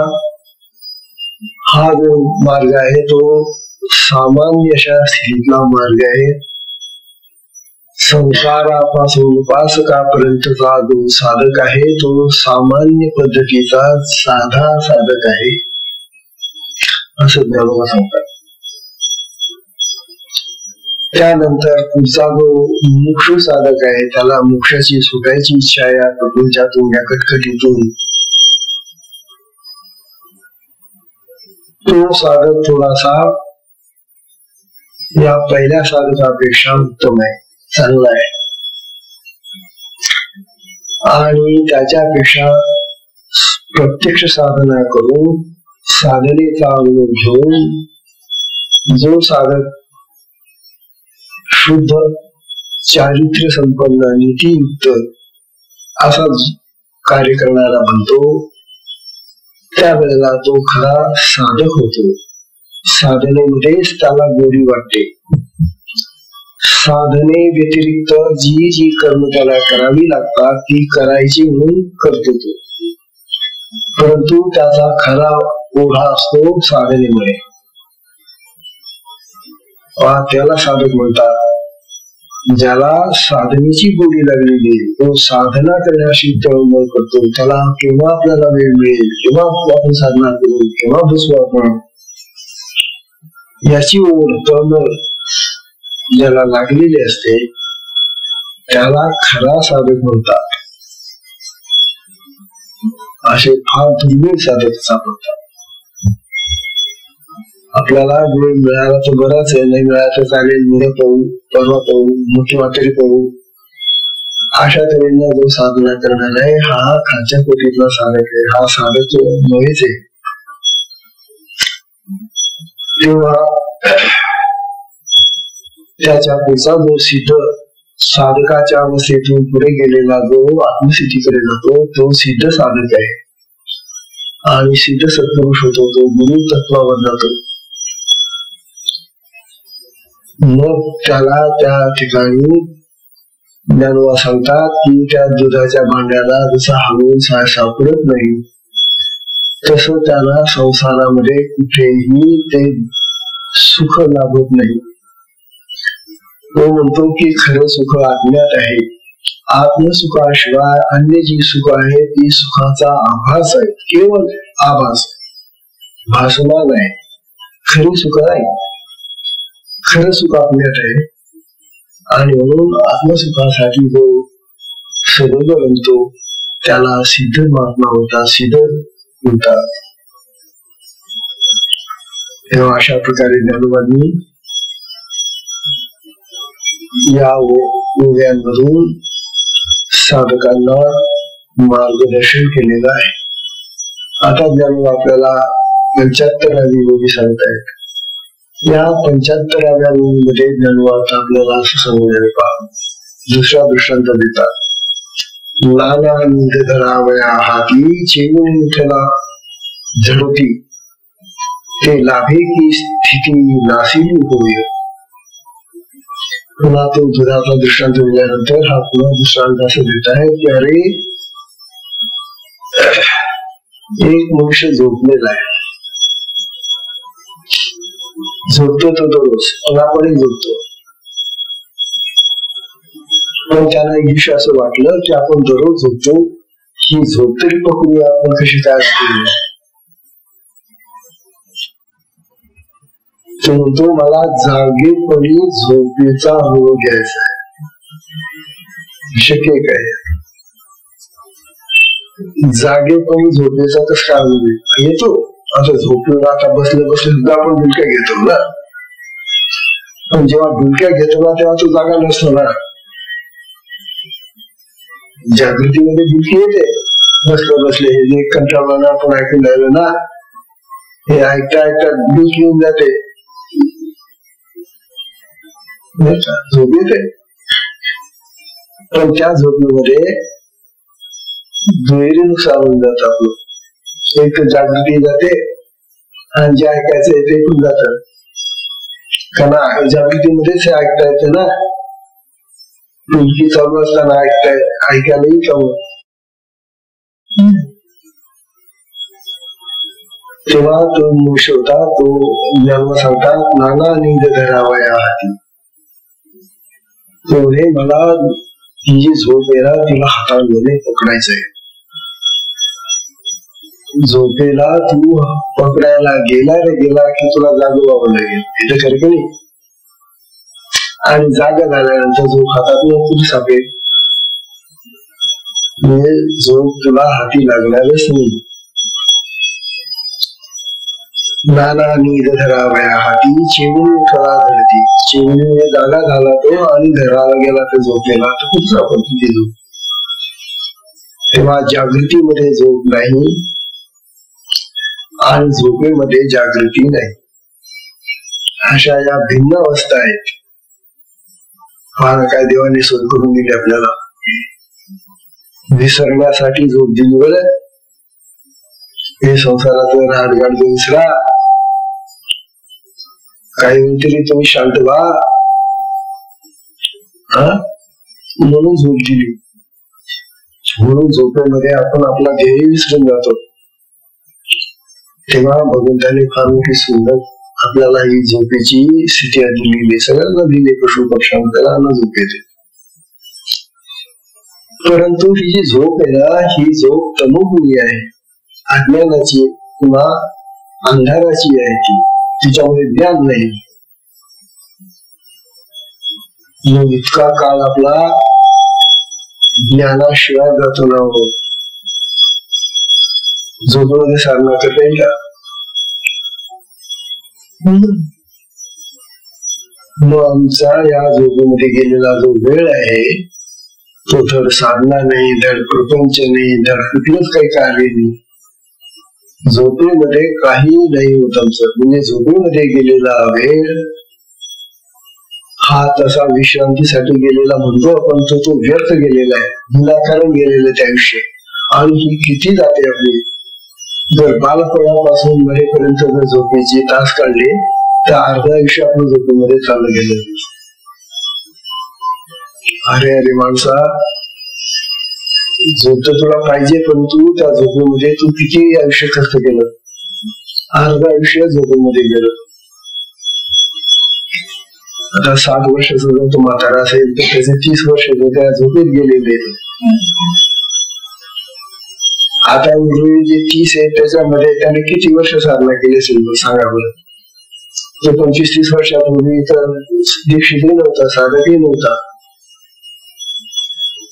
हा जो मार्ग आहे तो सामान्य अशा स्थितीतला मार्ग आहे. संसारापासून उपासकापर्यंतचा जो साधक आहे तो सामान्य पद्धतीचा साधा साधक आहे असं ज्ञानोबा सांगतात. त्यानंतर पुढचा जो मोक्ष साधक आहे त्याला मोक्षाची सुटायची इच्छा आहे प्रपंचातून, या कटकटीतून. तो साधक थोडासा या पहिल्या साधकापेक्षा उत्तम आहे, चांगला आहे. आणि त्याच्यापेक्षा प्रत्यक्ष साधना करून साधनेचा अनुभव घेऊन जो साधक शुद्ध चारित्र्य संपन्न नीतियुक्त असा कार्य करणारा बनतो, त्यावेळेला तो खरा साधक होतो. साधनेमध्येच त्याला गोडी वाटते. साधने व्यतिरिक्त जी जी कर्म त्याला करावी लागतात ती करायची म्हणून करतो तो, परंतु त्याचा खरा ओढा असतो साधनेमुळे. त्याला साधक म्हणतात. ज्याला साधनेची गोडी लागलेली तो साधना करण्याशी तळमळ करतो. त्याला केव्हा आपल्याला वेळ मिळेल, केव्हा आपण साधना करू, केव्हा बसू आपण, याची ओढ तळमळ ज्याला लागलेली असते त्याला खरा साधक म्हणतात. असे फार दुर्मिळ साधक सापडतात. आपल्याला वेळ मिळाला तर बराच आहे, नाही मिळाला तर चालेल, उद्या पाहू, परवा पाहू, मोठी वाटेल पाहू, अशा तऱ्हेने जो साधना करणार आहे हा खालच्या कोटीतला साधक आहे. हा साधक नव्हेच आहे. तेव्हा त्याच्या पुढचा जो सिद्ध साधकाच्या अवस्थेतून पुढे गेलेला जो आत्मसिद्धीकडे जातो तो सिद्ध साधक आहे. आणि सिद्ध सत्पुरुष होतो, तो गुरु तत्वावर जातो. मग त्याला त्या ठिकाणी ज्ञानोबा सांगतात की त्या दुधाच्या भांड्याला जसा हळून सापडत नाही तसं त्याला संसारामध्ये कुठेही ते सुख लाभत नाही. तो म्हणतो की खरं सुख आत्म्यात आहे. आत्मसुखाशिवाय अन्य जी सुख आहे ती सुखाचा आभास आहे, केवळ आभास, भासमान आहे, खरी सुख नाही. खरं सुख आत्म्यात आहे. आणि म्हणून आत्मसुखासाठी जो सदैव रमतो त्याला सिद्ध महात्मा होता, सिद्ध म्हणतात. तेव्हा अशा प्रकारे ज्ञानोबांनी या ओव्यांमधून साधकांना मार्गदर्शन केलेलं आहे. आता ज्ञानोबा आपल्याला 75व्या ओवी सांगतायत. या 75व्या ओवीमध्ये ज्ञानोबा आपल्याला असं सांगून पहा, दुसरा दृष्टांत देतात. नाना धरावया हाती चेवून विठ्ठला झडती ते लाभे की स्थिती नासिली होय. पुन्हा तो दुधाचा दृष्टांत दिल्यानंतर हा पुन्हा दृष्टांत असं देत आहे की अरे एक मनुष्य झोपलेला आहे, झोपतो तो दररोज, अनापणे झोपतो. पण त्याला एक दिवशी असं वाटलं की आपण दररोज झोपतो, ही झोप तरी पकडूया आपण कशी काय असते. तो म्हणतो मला जागेपणी झोपेचा अनुभव घ्यायचा आहे. शक्य काय? जागेपणी झोपेचा कसं काय अनुभव येतो? आता झोपेवर आता बसले बसले सुद्धा आपण डुलक्या घेतो ना, पण जेव्हा डुलक्या घेतो ना तेव्हा तो जागा नसतो ना. जागृतीमध्ये डुलकी येते बसले बसले. हे जे कंटाळवाणं आपण ऐकून राहिलो ना, हे ऐकता ऐकता डुलकी येऊन जाते, झोप येते. पण त्या झोपेमध्ये दुहेरीनुसार होऊन जात आपलं. एक जागृती जाते आणि जे ऐकायचं ते पण जात. कारण जागृतीमध्येच ऐकता येते ना, डुलकी चालू असताना ऐकायलाही चालू. तेव्हा तो मनुष्य होता, तो ज्ञान सांगतात नाना निंद धरावया हाती. तेवढे मला ही जी झोप आहे ना तिला हाताने पकडायचंय. झोपेला तू पकडायला गेला रे गेला की तुला जागं व्हावं लागेल, इथे खरं की नाही. आणि जागा झाल्यानंतर झोप हातात तुला सापेल, म्हणजे झोप तुला हाती लागणारच नाही. नाना नीद धरावया हाती चिमणी कळा धरती. चिमणी जागा झाला तो आणि धरायला गेला तर झोपेला तर खूप सापडते ती झोप. तेव्हा जागृतीमध्ये झोप नाही आणि झोपेमध्ये जागृती नाही, अशा या भिन्न अवस्था आहेत. मला काय देवाने सोय करून दिली आपल्याला. विसरण्यासाठी झोप दिली बरं. हे संसाराचं राडगाड विसरा, काही वेळ तरी तुम्ही शांत व्हा म्हणून झोप दिली. म्हणून झोपेमध्ये आपण आपला ध्येय विसरून जातो. तेव्हा भगवंताने फार मोठी सुंदर आपल्याला ही झोपेची स्थिती दिलेली. सगळ्यांना दिली, पशु पक्ष्यांना झोप येते. परंतु ही जी झोप आहे ना, ही झोप तमोगुणी आहे, अज्ञानाची किंवा अंधाराची आहे. ती तिच्यामध्ये ज्ञान नाही. इतका काळ आपला ज्ञानाशिवाय जातो ना हो. झोपेमध्ये साधना करता येईल का? मग आमचा या झोपेमध्ये गेलेला जो वेळ आहे तो धड साधना नाही, धड प्रपंच नाही, धड कुठलंच काही कार्य नाही. झोपेमध्ये काही नाही होत आमचं. म्हणजे झोपेमध्ये गेलेला वेळ हा तसा विश्रांतीसाठी गेलेला म्हणतो आपण, तो व्यर्थ गेलेला आहे, विनाकारण गेलेलं ते आयुष्य. आणि ही किती जाते आपली. जर बालपणापासून मरेपर्यंत जर झोपेचे तास काढले तर अर्ध आयुष्य आपलं झोपेमध्ये चाललं गेलं. अरे अरे माणसा, झोप तर तुला पाहिजे, परंतु त्या झोपेमध्ये तू किती आयुष्य खर्च केलं. अर्ध आयुष्य झोपेमध्ये गेलं. आता 7 वर्षाचा जर तो म्हातारा असेल तर त्याचे 30 वर्ष त्या झोपेत गेलेले. आता जे 30 आहे त्याच्यामध्ये त्याने किती वर्ष साधना केली असेल सांगा बरं. तो 25-30 वर्षापूर्वी तर दीक्षितही नव्हता, साधकही नव्हता.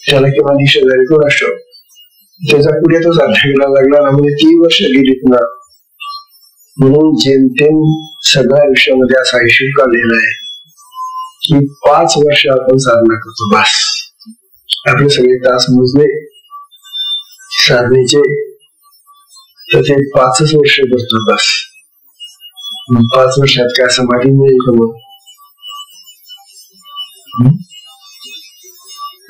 त्याला किंवा दीक्षाधारी कोण असतो, त्याचा पुढे तो साधनेला लागला ना, म्हणजे 3 वर्ष गेली पुन्हा. म्हणून जेमतेम सगळ्या आयुष्यामध्ये असा हिशोब काढलेला आहे की 5 वर्ष आपण साधना करतो बस. आपले सगळे तास मोजले साधनेचे तर ते 5च वर्ष करतो बस. 5 वर्षात काय समाधी मिळेल का मग?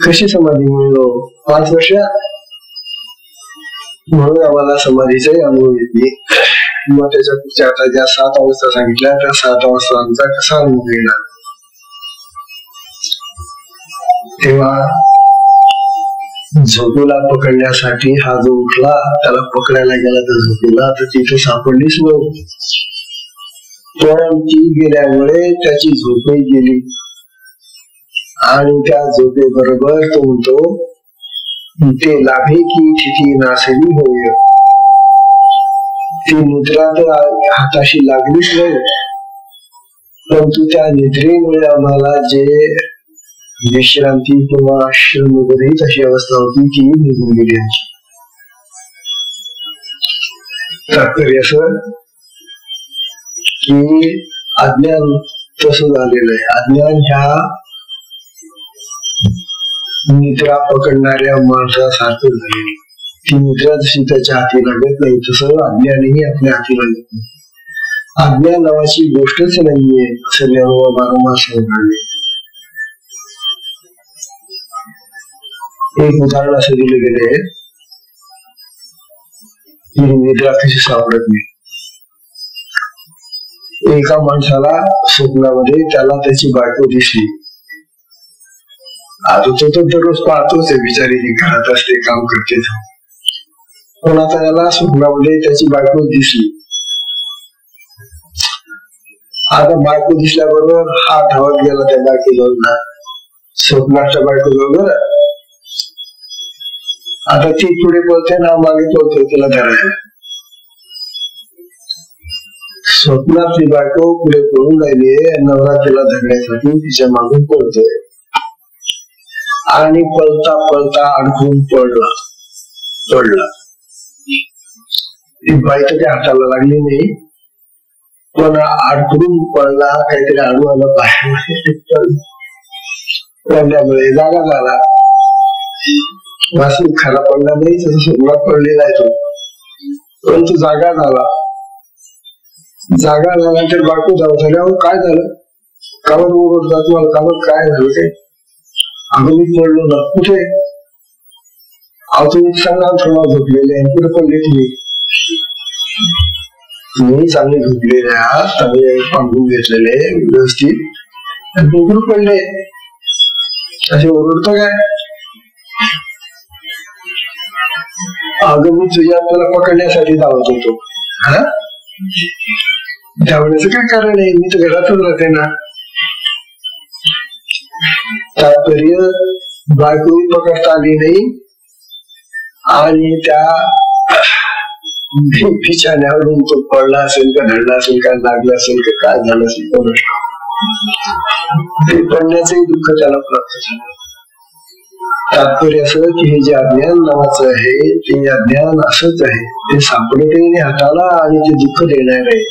कशी समाधी मिळलो 5 वर्षात? म्हणून आम्हाला समाधीचाही अनुभव येत नाही. किंवा त्याच्या पुढच्या आता ज्या 7 अवस्था सांगितल्या त्या 7 अवस्थांचा कसा अनुभव येणार. तेव्हा झोपेला पकडण्यासाठी हा जो उठला त्याला पकडायला गेला तर झोपेला तर तिथे सापडलीच नव्हती. पण ती गेल्यामुळे त्याची झोपही गेली आणि त्या झोपेबरोबर तो म्हणतो ते लाभे की तिथे नासली होय. ती निद्रा तर हाताशी लागलीच नाही, परंतु त्या निद्रेमुळे आम्हाला जे विश्रांती किंवा श्रम वगैरे तशी अवस्था होती ती निघून गेली. तात्पर्य असं की अज्ञान तसं झालेलं आहे. अज्ञान ह्या निद्रा पकडणाऱ्या माणसासारखं झालेली. ती निद्रा जशी त्याच्या हाती लागत नाही तसं अज्ञानही आपल्या हाती लागत नाही. अज्ञान नावाची गोष्टच नाहीये असं ज्ञानोबा वारंवार सांगणारे. एक उदाहरण असं दिले गेले की निद्रा कशी सापडत नाही. एका माणसाला स्वप्नामध्ये त्याला त्याची बायको दिसली. आता तो तर दररोज पाहतोच आहे, बिचारी ती घरात असते, काम करते, पण आता त्याला स्वप्नामध्ये त्याची बायको दिसली. आता बायको दिसल्याबरोबर हा धावत गेला त्या बायकोजवळ, स्वप्नाच्या बायकोजवळ. आता ती पुढे पळते ना मागे पळते तिला धरायला. स्वप्नातली बायको पुढे पळून राहिली, नवरा तिला धरण्यासाठी तिच्या मागून पळतोय आणि पळता पळता अडकून पडला. ती बाई तर त्या हाताला लागली नाही, पण अडकून पडला, काहीतरी अडू आला पाहिजे, पडल्यामुळे जागा झाला. वास्तविक खाला पडला नाही, तसं स्वप्नात पडलेला आहे तो, परंतु जागा झाला. जागा झाल्यानंतर बायको झाल्यावर काय झालं, कावर ओरडतात मला, कावर काय झालं ते. अगं मी पडलो ना. कुठे? अहो तुम्ही सांगा, थोडा झोपलेले आहे. कुठे पडले तुम्ही? तुम्ही चांगले झोपलेले आहात, चांगले पांघरून घेतलेले व्यवस्थित, आणि कुठे पडले असे ओरडतो काय? अगं मी तुझ्या तुला पकडण्यासाठी धावत होतो. हा, धावण्याचं काय कारण आहे, मी तर घरातच राहते ना. तात्पर्य बायकोही पकडता आली नाही आणि त्या बिछाण्यावरून तो पडला असेल का, धडला असेल का, लागला असेल का, काय झालं असेल ते पडण्याचंही दुःख त्याला प्राप्त झालं. तात्पर्य असं की हे जे अज्ञान नावाचं आहे ते अज्ञान असंच आहे, ते सापडतही नाही हाताला आणि ते दुःख देणार आहे.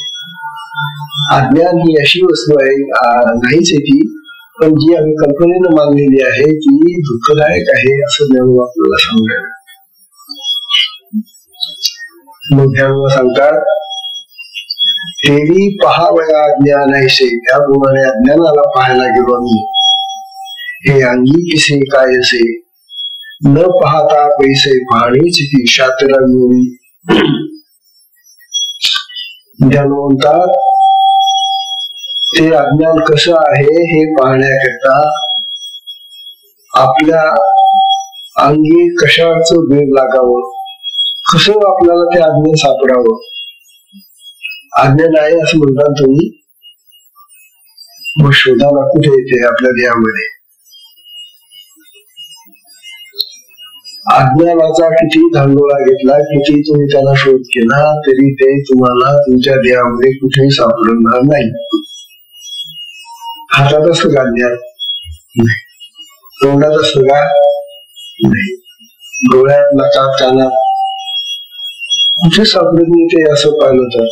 अज्ञान ही अशी वस्तू आहे नाहीच आहे ती, पण जी आम्ही कल्पनेनं मानलेली आहे ती दुःखदायक आहे असं ज्ञान आपल्याला सांगणार. मग ज्ञान सांगतात तेरी पहावया अज्ञान ऐसे, त्याप्रमाणे अज्ञानाला पाहायला गेलो आम्ही. हे अंगी किसे काय असे न पाहता पैसे पाहणीच ती शास्त्रा मिळवी. ज्ञान म्हणतात ते अज्ञान कसं आहे हे पाहण्याकरता आपल्या अंगी कशाचं वेळ लागावं, कसं आपल्याला ते अज्ञान सापडावं. अज्ञान आहे असं म्हणतात तुम्ही, मग शोधाला कुठे येते आपल्या देहामध्ये. अज्ञानाचा किती धांडोळा घेतला, किती तुम्ही त्याला शोध केला, तरी ते तुम्हाला तुमच्या देहामध्ये कुठेही सापडणार नाही. हातात असं का ज्ञान नाही, तोंडात असं का नाही, डोळ्यात, नाकात, कानात कुठे सापडत नाही ते असं पाहिलं तर.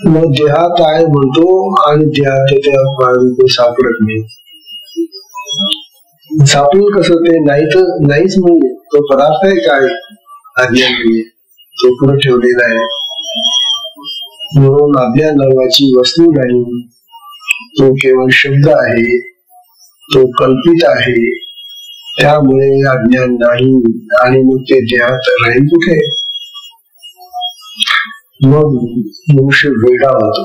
मग देहात आहे म्हणतो आणि देहात ते सापडत नाही. सापडेल कसं, ते नाही तर नाहीच म्हणजे तो पदार्थ आहे काय अज्ञान म्हणजे तो पुढे ठेवलेला आहे. म्हणून अज्ञान नावाची वस्तू नाही, तो केवळ शब्द आहे, तो कल्पित आहे. त्यामुळे अज्ञान नाही आणि मग ते देहात राहील कुठे. मग मनुष्य वेडा होतो.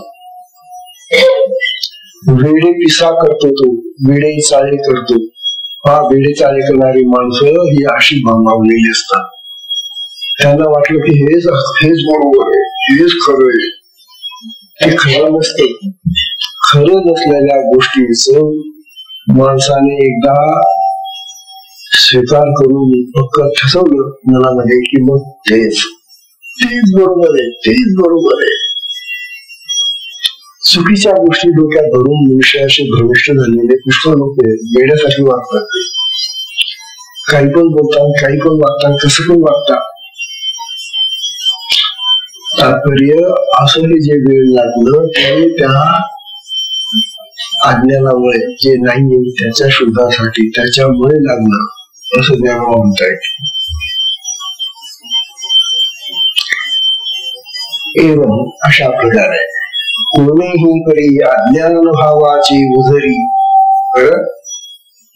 वेडे पिसा करतो, तो वेडे चाळे करतो. हा वेडे चाळे करणारी माणसं ही अशी भांबावलेली असतात. त्यांना वाटलं की हेच बरोबर आहे, हेच खरं आहे. ते खरं नसतं. खरं नसलेल्या गोष्टीच माणसाने एकदा स्वीकार करून पक्क ठसवलं मनामध्ये की मग तेच बरोबर आहे, तेच बरोबर आहे. चुकीच्या गोष्टी डोक्यात भरून मनुष्याशी भ्रमिष्ट झालेले पुष्कळ लोक वेड्यासाठी वागतात. काही पण बोलतात, काही पण वागतात, कसं पण वागतात. तात्पर्य असं हे जे वेळ लागलं ते त्या अज्ञानामुळे जे नाही त्याच्या शोधासाठी, त्याच्यामुळे लागलं असं ज्ञानोबा म्हणतायत. एवं अशा प्रकारे कोणीही परी अज्ञान भावाची उजरी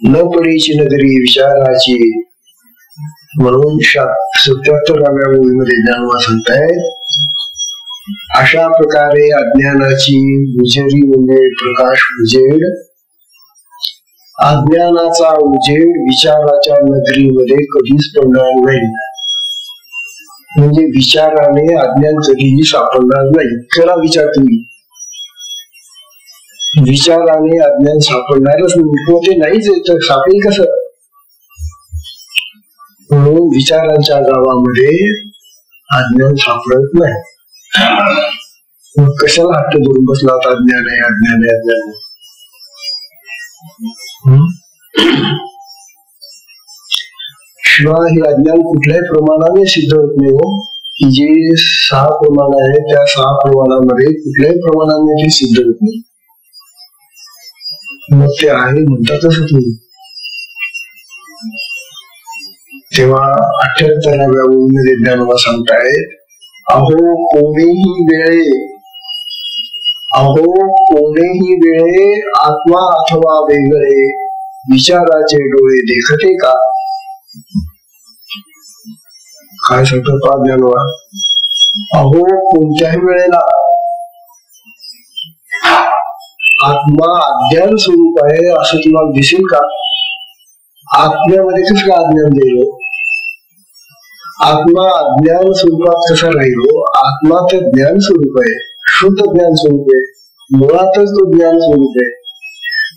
न परीची नगरी विचाराची. म्हणून 77व्या ओळीमध्ये ज्ञानोबा सांगतायत अशा प्रकारे अज्ञानाची उजेरी म्हणजे प्रकाश उजेड, अज्ञानाचा उजेड विचाराच्या नगरीमध्ये कधीच पडणार नाही. म्हणजे विचाराने अज्ञान कधीही सापडणार नाही. करा विचार तुम्ही, विचाराने अज्ञान सापडणारच नाही. ते नाहीच येत, सापेल कसं? म्हणून विचारांच्या गावामध्ये अज्ञान सापडत नाही. मग कशाला हट्ट धरून बसला होता अज्ञान आहे, अज्ञान आहे, अज्ञान. शिवाय हे अज्ञान कुठल्याही प्रमाणाने सिद्ध होत नाही. हो, ही जे 6 प्रमाण आहेत त्या 6 प्रमाणामध्ये कुठल्याही प्रमाणाने ते सिद्ध होत नाही. मग ते आहे म्हणतात तसं तुम्ही. तेव्हा 78व्या ओळीमध्ये ज्ञानोबा सांगतायत अहो कोणीही वेळे आत्मा अथवा वेगळे विचाराचे डोळे देखते का. काय सांगतो ज्ञानोबा? अहो कोणत्याही वेळेला आत्मा अज्ञान स्वरूप आहे असं तुम्हाला दिसेल का? आत्म्यामध्ये कसं का अज्ञान देईल? आत्मा अज्ञान स्वरूपात कसा राहील? आत्मा तर ज्ञान स्वरूप आहे, शुद्ध ज्ञान स्वरूप आहे, मुळातच तो ज्ञान स्वरूप आहे.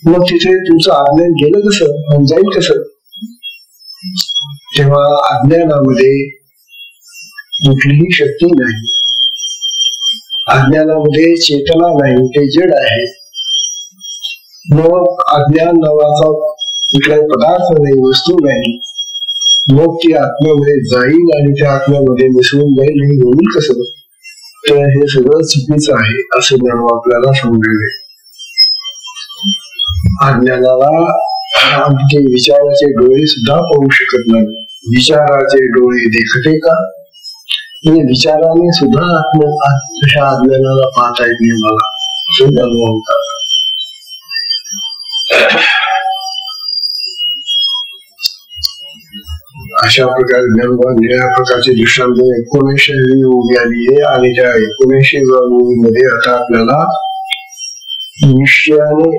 मग तिथे तुमचं अज्ञान गेलं कसं, जाईल कसं? तेव्हा अज्ञानामध्ये कुठलीही शक्ती नाही, अज्ञानामध्ये चेतना नाही, ते जड आहे. मग अज्ञान नावाचा कुठलाही पदार्थ नाही, वस्तू नाही. मग ती आत्म्यामध्ये जाईल आणि त्या आत्म्यामध्ये मिसळून जाईल, हे होईल कसं? तर हे सगळं चुकीचं आहे असं ज्ञानोबा आपल्याला समजावे. अज्ञानाला आमचे विचाराचे डोळे सुद्धा पाहू शकत नाही. विचाराचे डोळे देखते का? म्हणजे विचाराने सुद्धा ह्या अज्ञानाला पाहता येत नाही मला, असं ज्ञानोबा म्हणतात. अशा प्रकारे ज्ञानोबा निळ्या प्रकारचे दृष्टांत 19वी ओवी आली आहे आणि त्या 19व्या ओवीमध्ये आता आपल्याला निश्चयाने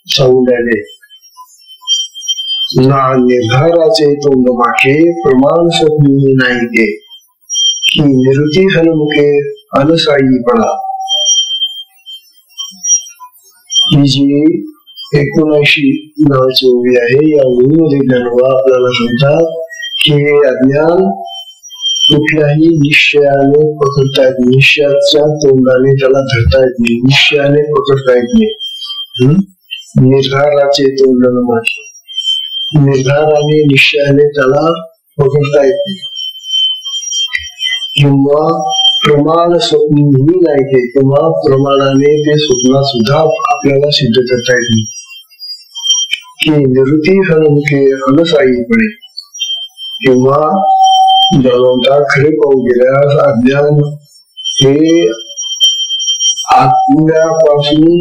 सांगून राहिले ना निर्धाराचे तोंड माखे प्रमाण स्वप्नी नाही ते की निरुती हनुमुखे अनसाईपणा. ही जी 79 नावाची ओवी आहे, या ओवीमध्ये ज्ञानोबा आपल्याला सांगतात की हे अज्ञान कुठल्याही निश्चयाने पकडता येत नाही, निश्चयाच्या तोंडाने त्याला धरता येत नाही, निश्चयाने पकडता येत नाही. निर्धाराचे तोंड मागे, निर्धाराने निश्चयाने त्याला पकडता येत नाही. किंवा प्रमाण स्वप्नही नाही ते, किंवा प्रमाणाने ते स्वप्नात सुद्धा आपल्याला सिद्ध करता येत नाही. की निवृत्ती हनुमुखे अनसाईपणे किंवा भगवंता खरे पाहू गेल्यास अज्ञान हे आत्म्यापासून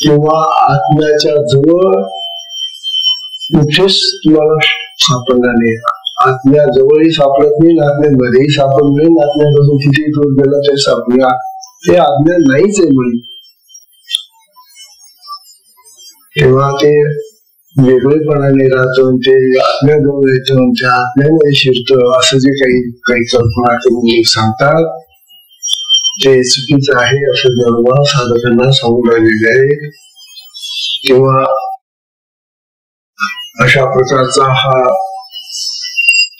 किंवा आत्म्याच्या जवळ कुठेच तुम्हाला सापडणार नाही. आत्म्या जवळही सापडत नाही, आत्म्यामध्येही सापडत नाही, आत्म्यापासून किती दूर गेला ते सापडला, ते आज्ञा नाहीच आहे म्हणे. तेव्हा ते वेगळेपणाने राहतं, ते आत्म्याजवळ येतं, त्या आत्म्यामध्ये शिरतं, असं जे काही कल्पना करून सांगतात ते चुकीचं आहे असं ज्ञानोबा साधकांना सांगून राहिलेले आहे. तेव्हा अशा प्रकारचा हा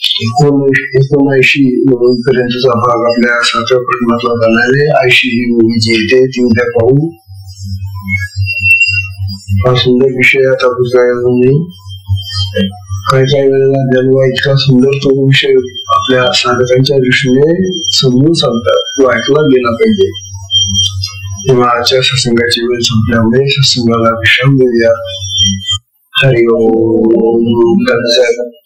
79 पर्यंतचा भाग आपल्या 7व्या प्रकरणातला जाणार आहे. 80 ही मूवी जी येते ती उद्या पाहू. हा सुंदर विषय आता काय नाही. काही वेळेला ज्ञानोबा इतका सुंदर तो विषय आपल्या साधकांच्या दृष्टीने समजून सांगतात, तो ऐकला गेला पाहिजे. तेव्हा आजच्या सत्संगाची वेळ संपल्यामुळे सत्संगाला विश्राम देऊया. हरि ओम.